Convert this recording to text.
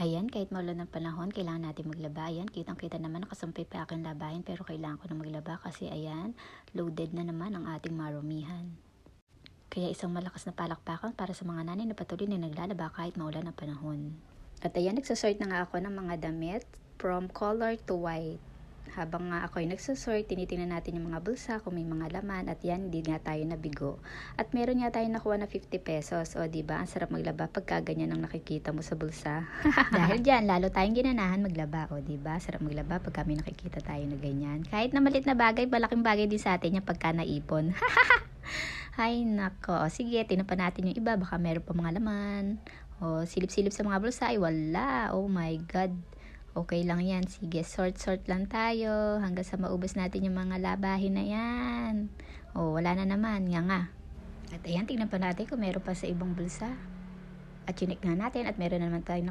Ayan, kahit maulan ng panahon, kailangan natin maglaba. Ayan, kitang-kita naman nakasampay pa aking labahin pero kailangan ko na maglaba kasi ayan, loaded na naman ang ating marumihan. Kaya isang malakas na palakpakan para sa mga nanay na patuloy na naglalaba kahit maulan ng panahon. At ayan, nagsasort na nga ako ng mga damit from color to white. Habang nga ako ay nagsusort, tinitingnan natin yung mga bulsa kung may mga laman at yan, hindi nga tayo nabigo. At meron nga tayo nakuha na 50 pesos. O diba, ang sarap maglaba pagka ganyan ang nakikita mo sa bulsa. Dahil dyan, lalo tayong ginanahan maglaba. O diba, sarap maglaba pagka may nakikita tayo na ganyan. Kahit na malit na bagay, malaking bagay din sa atin yung pagka naipon. Ay nako, o, sige, tinan pa natin yung iba, baka meron pa mga laman. O silip-silip sa mga bulsa, ay wala. Oh my God. Okay lang yan. Sige, sort lang tayo hanggang sa maubos natin yung mga labahin na yan. O, wala na naman. Nga. At ayan, tingnan pa natin kung meron pa sa ibang bulsa. At chinik nga natin at meron na naman tayo